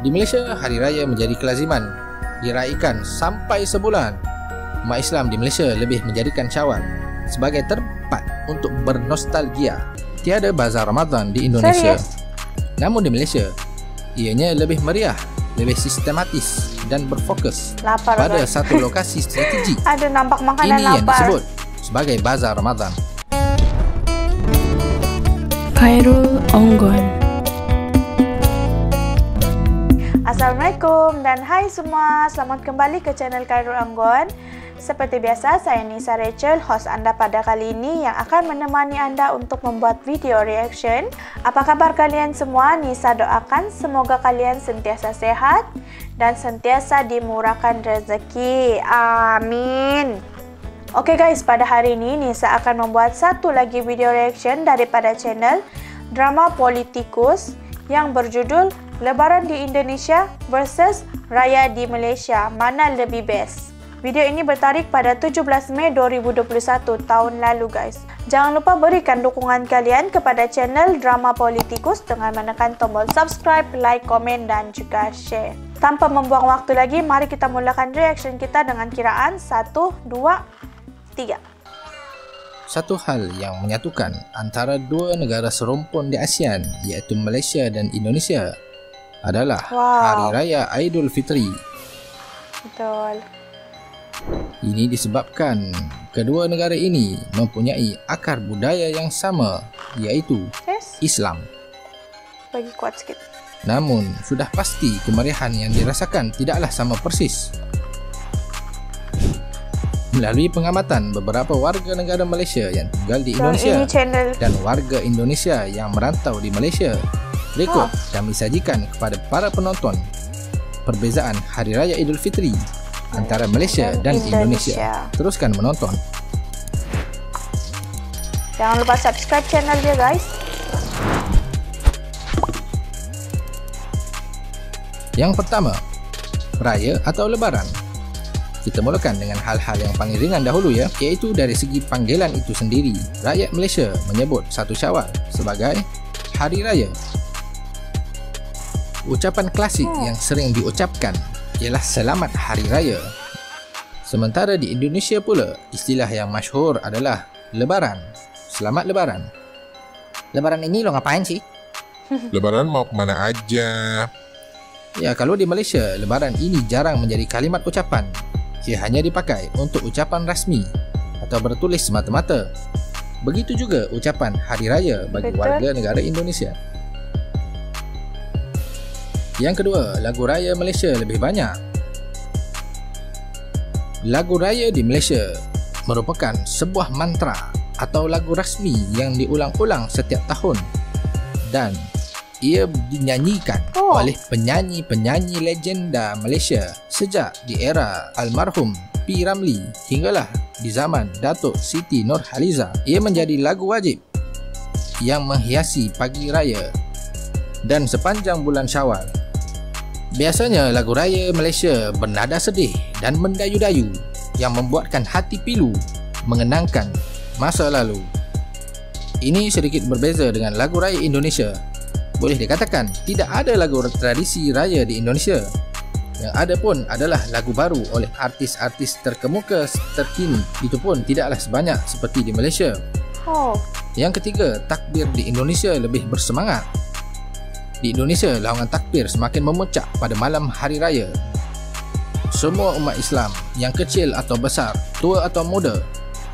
Di Malaysia, Hari Raya menjadi kelaziman diraikan sampai sebulan. Umat Islam di Malaysia lebih menjadikan Syawal sebagai tempat untuk bernostalgia. Tiada bazar Ramadan di Indonesia. Namun di Malaysia, ianya lebih meriah, lebih sistematis dan berfokus pada satu lokasi strategik. Ada nampak makanan ini yang disebut sebagai bazar Ramadan. Khairul Onggon. Assalamualaikum dan hai semua, selamat kembali ke channel Khairul Onggon. Seperti biasa, saya Nisa Rachel, host anda pada kali ini yang akan menemani anda untuk membuat video reaction. Apa kabar kalian semua? Nisa doakan semoga kalian sentiasa sehat dan sentiasa dimurahkan rezeki. Amin. Oke guys, pada hari ini Nisa akan membuat satu lagi video reaction daripada channel Drama Politikus yang berjudul Lebaran di Indonesia versus Raya di Malaysia, mana lebih best? Video ini bertarikh pada 17 Mei 2021 tahun lalu guys. Jangan lupa berikan dukungan kalian kepada channel Drama Politikus dengan menekan tombol subscribe, like, komen dan juga share. Tanpa membuang waktu lagi, mari kita mulakan reaction kita dengan kiraan 1, 2, 3. Satu hal yang menyatukan antara dua negara serumpun di ASEAN iaitu Malaysia dan Indonesia adalah Hari Raya Aidilfitri. Betul. Ini disebabkan kedua negara ini mempunyai akar budaya yang sama iaitu Islam. Bagi kuat sikit. Namun sudah pasti kemeriahan yang dirasakan tidaklah sama persis. Melalui pengamatan beberapa warga negara Malaysia yang tinggal di Indonesia dan warga Indonesia yang merantau di Malaysia, berikut kami sajikan kepada para penonton perbezaan Hari Raya Aidilfitri antara Malaysia dan Indonesia. Teruskan menonton. Jangan lupa subscribe channel dia guys. Yang pertama, Raya atau Lebaran. Kita mulakan dengan hal-hal yang paling ringan dahulu ya, iaitu dari segi panggilan itu sendiri. Rakyat Malaysia menyebut 1 Syawal sebagai Hari Raya. Ucapan klasik yang sering diucapkan ialah Selamat Hari Raya. Sementara di Indonesia pula, istilah yang masyhur adalah Lebaran. Selamat Lebaran. Lebaran ini lo ngapain sih? Lebaran mau kemana aja? Ya, kalau di Malaysia, Lebaran ini jarang menjadi kalimat ucapan. Ia hanya dipakai untuk ucapan rasmi atau bertulis semata-mata. Begitu juga ucapan Hari Raya bagi warga negara Indonesia. Yang kedua, lagu raya Malaysia lebih banyak. Lagu raya di Malaysia merupakan sebuah mantra atau lagu rasmi yang diulang-ulang setiap tahun dan ia dinyanyikan oleh penyanyi-penyanyi legenda Malaysia sejak di era almarhum P. Ramlee hinggalah di zaman Datuk Siti Nurhaliza. Ia menjadi lagu wajib yang menghiasi pagi raya dan sepanjang bulan Syawal. Biasanya lagu raya Malaysia bernada sedih dan mendayu-dayu yang membuatkan hati pilu mengenangkan masa lalu. Ini sedikit berbeza dengan lagu raya Indonesia. Boleh dikatakan tidak ada lagu tradisi raya di Indonesia. Yang ada pun adalah lagu baru oleh artis-artis terkemuka terkini. Itu pun tidaklah sebanyak seperti di Malaysia. Yang ketiga, takbir di Indonesia lebih bersemangat. Di Indonesia, laungan takbir semakin memuncak pada malam hari raya. Semua umat Islam, yang kecil atau besar, tua atau muda,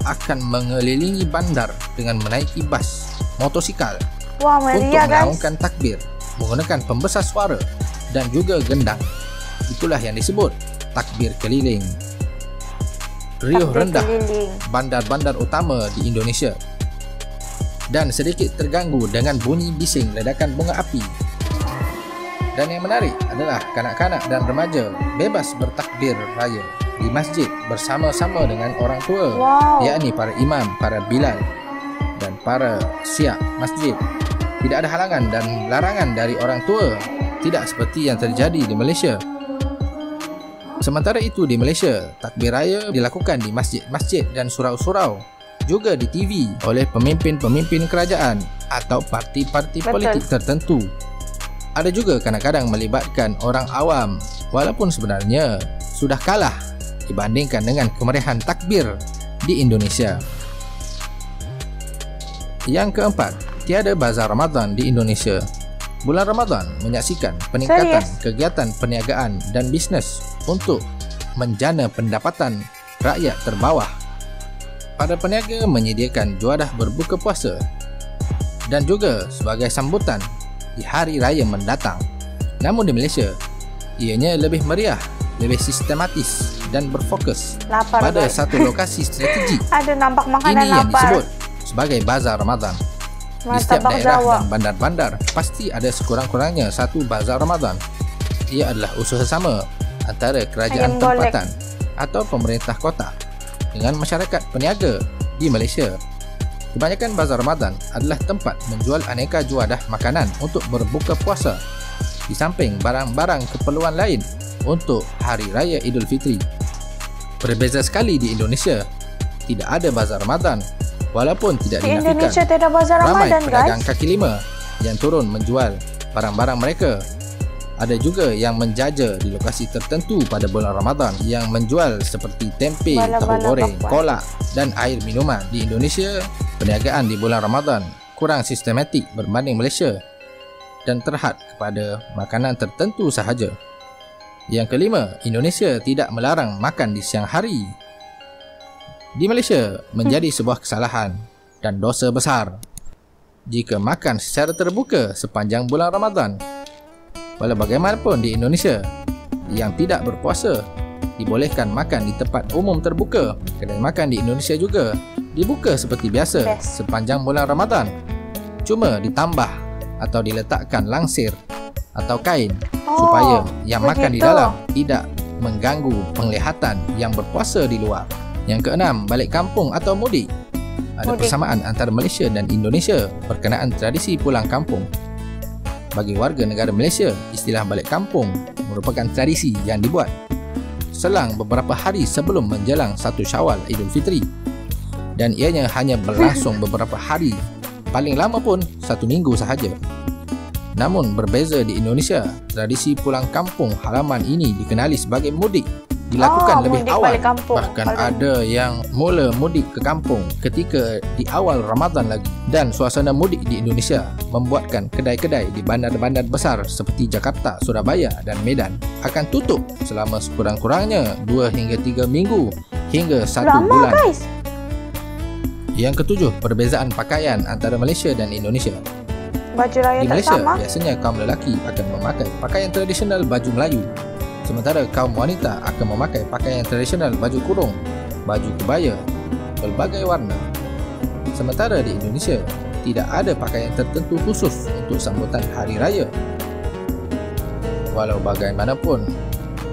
akan mengelilingi bandar dengan menaiki bas, motosikal untuk melaungkan takbir menggunakan pembesar suara dan juga gendang. Itulah yang disebut takbir keliling. Riuh rendah bandar-bandar utama di Indonesia dan sedikit terganggu dengan bunyi bising ledakan bunga api. Dan yang menarik adalah kanak-kanak dan remaja bebas bertakbir raya di masjid bersama-sama dengan orang tua, yakni para imam, para bilal dan para syiah masjid. Tidak ada halangan dan larangan dari orang tua, tidak seperti yang terjadi di Malaysia. Sementara itu di Malaysia, takbir raya dilakukan di masjid-masjid dan surau-surau, juga di TV oleh pemimpin-pemimpin kerajaan atau parti-parti politik tertentu. Ada juga kadang-kadang melibatkan orang awam, walaupun sebenarnya sudah kalah dibandingkan dengan kemeriahan takbir di Indonesia. Yang keempat, tiada bazar Ramadan di Indonesia. Bulan Ramadan menyaksikan peningkatan kegiatan perniagaan dan bisnes untuk menjana pendapatan rakyat terbawah. Para peniaga menyediakan juadah berbuka puasa dan juga sebagai sambutan di hari raya mendatang. Namun di Malaysia, ianya lebih meriah, lebih sistematis dan berfokus pada satu lokasi strategi. Ada nampak makanan ini yang lapar. disebut sebagai bazar Ramadan. Di setiap daerah dan bandar-bandar pasti ada sekurang-kurangnya satu bazar Ramadan. Ia adalah usaha sama antara kerajaan tempatan atau pemerintah kota dengan masyarakat peniaga di Malaysia. Kebanyakan bazar Ramadan adalah tempat menjual aneka juadah makanan untuk berbuka puasa, di samping barang-barang keperluan lain untuk Hari Raya Aidilfitri. Berbeza sekali di Indonesia, tidak ada bazar Ramadan, walaupun tidak di dinafikan Indonesia tidak bazar ramai Ramadan, pedagang guys. kaki lima yang turun menjual barang-barang mereka. Ada juga yang menjaja di lokasi tertentu pada bulan Ramadan yang menjual seperti tempe, tahu goreng, kolak dan air minuman. Di Indonesia, perniagaan di bulan Ramadan kurang sistematik berbanding Malaysia dan terhad kepada makanan tertentu sahaja. Yang kelima, Indonesia tidak melarang makan di siang hari. Di Malaysia menjadi sebuah kesalahan dan dosa besar jika makan secara terbuka sepanjang bulan Ramadan. Walau bagaimanapun di Indonesia yang tidak berpuasa dibolehkan makan di tempat umum terbuka. Kedai makan di Indonesia juga dibuka seperti biasa sepanjang bulan Ramadan. Cuma ditambah atau diletakkan langsir atau kain supaya yang makan di dalam tidak mengganggu penglihatan yang berpuasa di luar. Yang keenam, balik kampung atau mudik. Ada persamaan antara Malaysia dan Indonesia berkenaan tradisi pulang kampung. Bagi warga negara Malaysia, istilah balik kampung merupakan tradisi yang dibuat selang beberapa hari sebelum menjelang 1 Syawal Aidilfitri, dan ianya hanya berlangsung beberapa hari, paling lama pun 1 minggu sahaja. Namun berbeza di Indonesia, tradisi pulang kampung halaman ini dikenali sebagai mudik dilakukan lebih awal. Bahkan ada yang mula mudik ke kampung ketika di awal Ramadan lagi. Dan suasana mudik di Indonesia membuatkan kedai-kedai di bandar-bandar besar seperti Jakarta, Surabaya dan Medan akan tutup selama sekurang-kurangnya 2 hingga 3 minggu hingga 1 bulan. Guys. Yang ketujuh, perbezaan pakaian antara Malaysia dan Indonesia. Baju raya di Malaysia, sama. biasanya kaum lelaki akan memakai pakaian tradisional baju Melayu, sementara kaum wanita akan memakai pakaian tradisional baju kurung, baju kebaya, berbagai warna. Sementara di Indonesia, tidak ada pakaian tertentu khusus untuk sambutan Hari Raya. Walau bagaimanapun,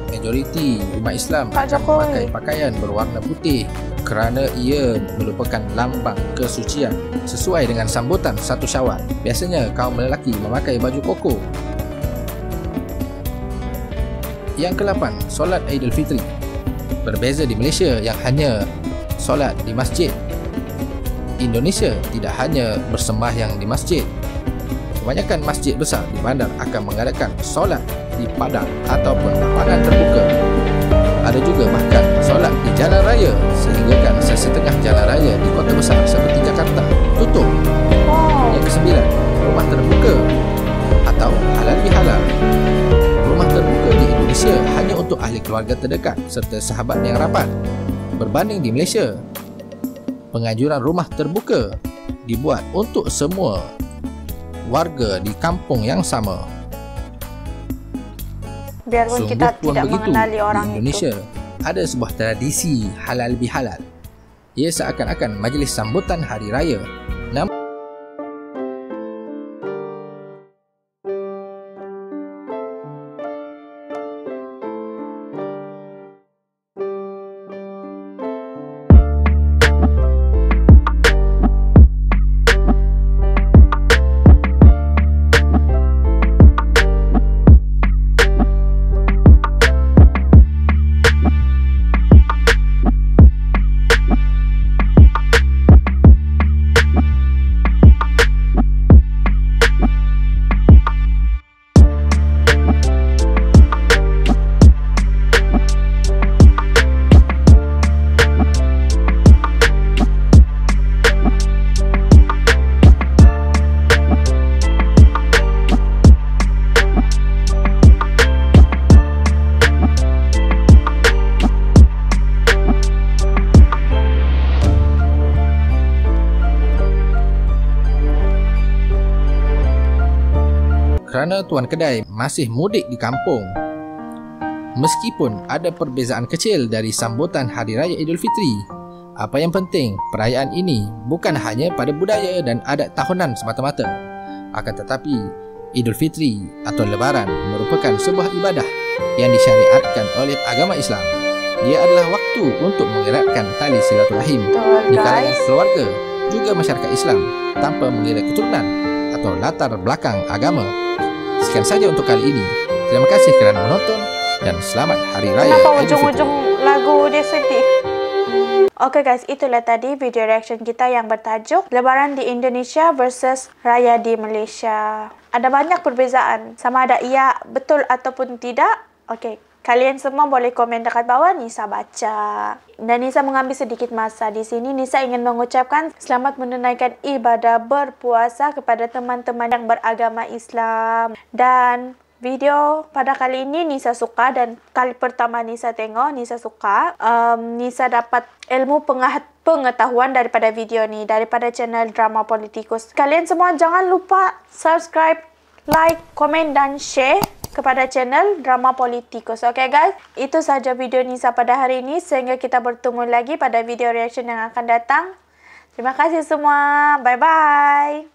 majoriti umat Islam akan memakai pakaian berwarna putih kerana ia merupakan lambang kesucian. Sesuai dengan sambutan 1 Syawal, biasanya kaum lelaki memakai baju koko. Yang ke-8, solat Aidilfitri. Berbeza di Malaysia yang hanya solat di masjid. Indonesia tidak hanya bersembahyang di masjid. Kebanyakan masjid besar di bandar akan mengadakan solat di padang ataupun lapangan terbuka. Ada juga bahkan solat di jalan raya, sehingga kan sesetengah jalan raya di kota besar seperti Jakarta tutup. Yang ke-9, rumah terbuka atau halal bihalal. Rumah terbuka di Indonesia hanya untuk ahli keluarga terdekat serta sahabat yang rapat. Berbanding di Malaysia, penganjuran rumah terbuka dibuat untuk semua warga di kampung yang sama. Biarpun kita tidak mengenali orang di Indonesia itu. Ada sebuah tradisi halal bihalal. Ia seakan-akan majlis sambutan hari raya. kerana tuan kedai masih mudik di kampung. Meskipun ada perbezaan kecil dari sambutan Hari Raya Aidilfitri, apa yang penting, perayaan ini bukan hanya pada budaya dan adat tahunan semata-mata. Akan tetapi, Aidilfitri atau Lebaran merupakan sebuah ibadah yang disyariatkan oleh agama Islam. Dia adalah waktu untuk mengeratkan tali silaturahim di kalangan keluarga, juga masyarakat Islam tanpa mengira keturunan atau latar belakang agama. Sekian saja untuk kali ini. Terima kasih kerana menonton dan selamat Hari Raya Kenapa Aidilfitri. ujung-ujung lagu dia sedih? Oke guys, itulah tadi video reaction kita yang bertajuk Lebaran di Indonesia versus Raya di Malaysia. Ada banyak perbezaan. Sama ada ia betul ataupun tidak. Oke, kalian semua boleh komen dekat bawah, Nisa baca. Dan Nisa mengambil sedikit masa di sini. Nisa ingin mengucapkan selamat menunaikan ibadah berpuasa kepada teman-teman yang beragama Islam. Dan video pada kali ini Nisa suka dan kali pertama Nisa tengok, Nisa suka. Nisa dapat ilmu pengetahuan daripada video ni, daripada channel Drama Politikus. Kalian semua jangan lupa subscribe, like, komen dan share kepada channel Drama Politikus. Okay guys, itu saja video Nisa pada hari ini. Sehingga kita bertemu lagi pada video reaction yang akan datang. Terima kasih semua. Bye-bye.